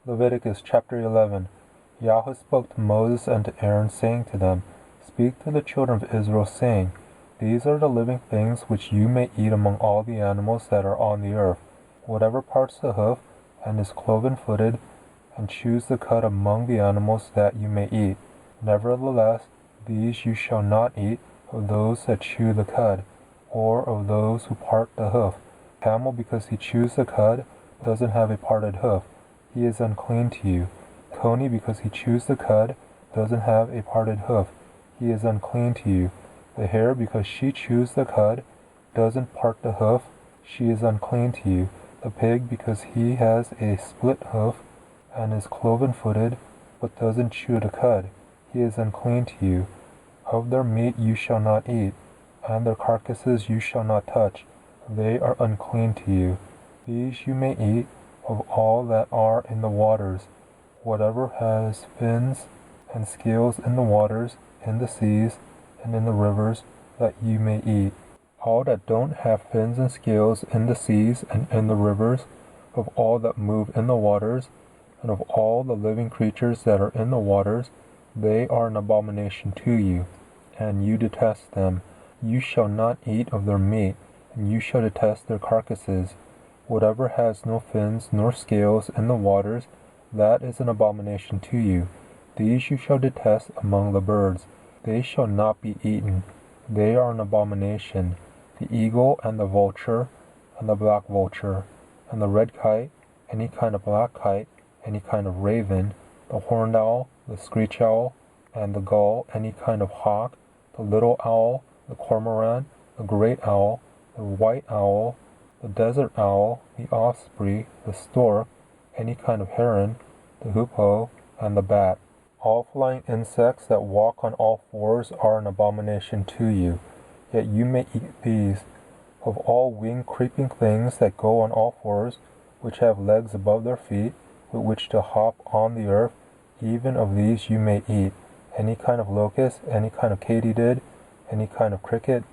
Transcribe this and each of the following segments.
Leviticus chapter 11. Yahweh spoke to Moses and to Aaron, saying to them, Speak to the children of Israel, saying, These are the living things which you may eat among all the animals that are on the earth, whatever parts the hoof, and is cloven-footed, and choose the cud among the animals that you may eat. Nevertheless, these you shall not eat of those that chew the cud, or of those who part the hoof. Camel, because he chews the cud, doesn't have a parted hoof. He is unclean to you. Coney, because he chews the cud, doesn't have a parted hoof. He is unclean to you. The hare, because she chews the cud, doesn't part the hoof. She is unclean to you. The pig, because he has a split hoof, and is cloven-footed, but doesn't chew the cud, he is unclean to you. Of their meat you shall not eat, and their carcasses you shall not touch. They are unclean to you. These you may eat of all that are in the waters, whatever has fins and scales in the waters, in the seas, and in the rivers, that you may eat. All that don't have fins and scales in the seas and in the rivers, of all that move in the waters, and of all the living creatures that are in the waters, they are an abomination to you, and you detest them. You shall not eat of their meat, and you shall detest their carcasses. Whatever has no fins nor scales in the waters, that is an abomination to you. These you shall detest among the birds. They shall not be eaten. They are an abomination. The eagle and the vulture, and the black vulture, and the red kite, any kind of black kite, any kind of raven, the horned owl, the screech owl, and the gull, any kind of hawk, the little owl, the cormorant, the great owl, the white owl, the desert owl, the osprey, the stork, any kind of heron, the hoopoe, and the bat. All flying insects that walk on all fours are an abomination to you, yet you may eat these. Of all winged creeping things that go on all fours, which have legs above their feet, with which to hop on the earth, even of these you may eat. Any kind of locust, any kind of katydid, any kind of cricket,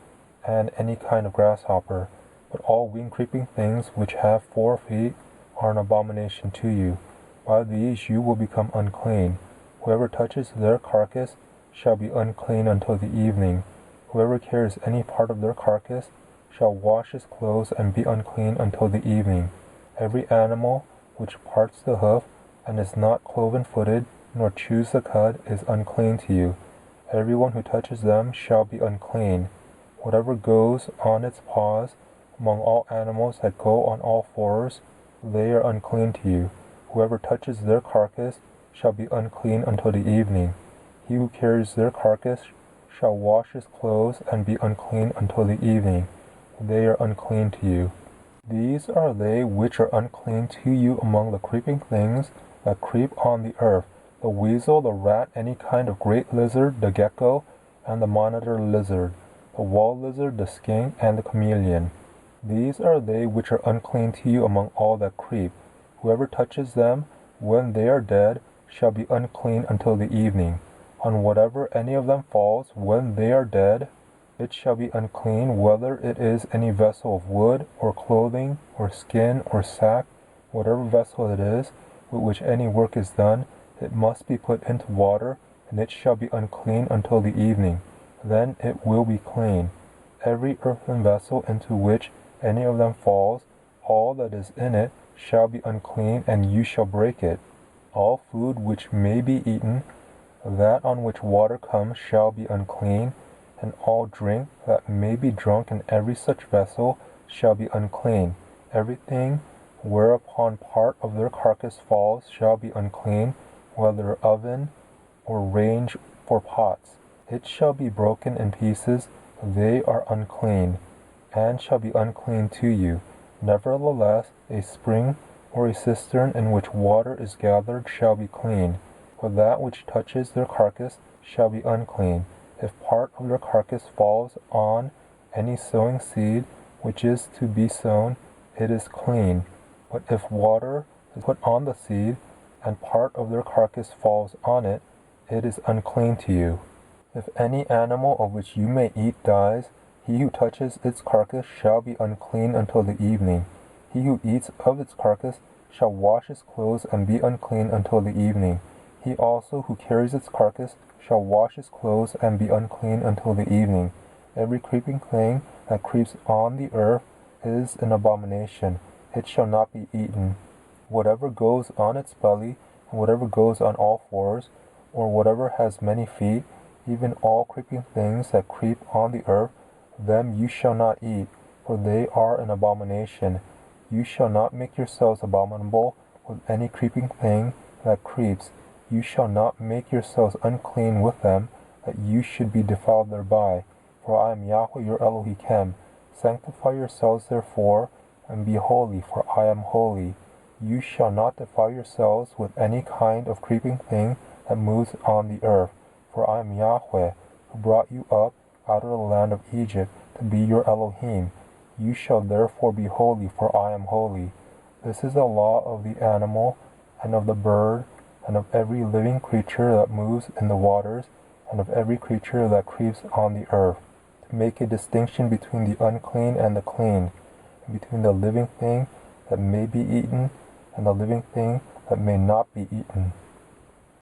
and any kind of grasshopper. But all winged creeping things which have 4 feet are an abomination to you. By these you will become unclean. Whoever touches their carcass shall be unclean until the evening. Whoever carries any part of their carcass shall wash his clothes and be unclean until the evening. Every animal which parts the hoof, and is not cloven-footed, nor chews the cud, is unclean to you. Everyone who touches them shall be unclean. Whatever goes on its paws, among all animals that go on all fours, they are unclean to you. Whoever touches their carcass shall be unclean until the evening. He who carries their carcass shall wash his clothes and be unclean until the evening. They are unclean to you. These are they which are unclean to you among the creeping things that creep on the earth, the weasel, the rat, any kind of great lizard, the gecko, and the monitor lizard, the wall lizard, the skink, and the chameleon. These are they which are unclean to you among all that creep. Whoever touches them, when they are dead, shall be unclean until the evening. On whatever any of them falls, when they are dead, it shall be unclean, whether it is any vessel of wood, or clothing, or skin, or sack, whatever vessel it is, with which any work is done, it must be put into water, and it shall be unclean until the evening. Then it will be clean. Every earthen vessel into which any of them falls, all that is in it shall be unclean, and you shall break it. All food which may be eaten, that on which water comes, shall be unclean, and all drink that may be drunk in every such vessel shall be unclean. Everything whereupon part of their carcass falls shall be unclean, whether oven or range for pots. It shall be broken in pieces, they are unclean, and shall be unclean to you. Nevertheless, a spring or a cistern in which water is gathered shall be clean. For that which touches their carcass shall be unclean. If part of their carcass falls on any sowing seed which is to be sown, it is clean. But if water is put on the seed, and part of their carcass falls on it, it is unclean to you. If any animal of which you may eat dies, he who touches its carcass shall be unclean until the evening. He who eats of its carcass shall wash his clothes and be unclean until the evening. He also who carries its carcass shall wash his clothes and be unclean until the evening. Every creeping thing that creeps on the earth is an abomination. It shall not be eaten. Whatever goes on its belly, and whatever goes on all fours, or whatever has many feet, even all creeping things that creep on the earth, them you shall not eat, for they are an abomination. You shall not make yourselves abominable with any creeping thing that creeps. You shall not make yourselves unclean with them, that you should be defiled thereby. For I am Yahweh your Elohim. Sanctify yourselves therefore, and be holy, for I am holy. You shall not defile yourselves with any kind of creeping thing that moves on the earth, for I am Yahweh, who brought you up out of the land of Egypt to be your Elohim. You shall therefore be holy, for I am holy. This is the law of the animal, and of the bird, and of every living creature that moves in the waters, and of every creature that creeps on the earth, to make a distinction between the unclean and the clean, and between the living thing that may be eaten, and the living thing that may not be eaten.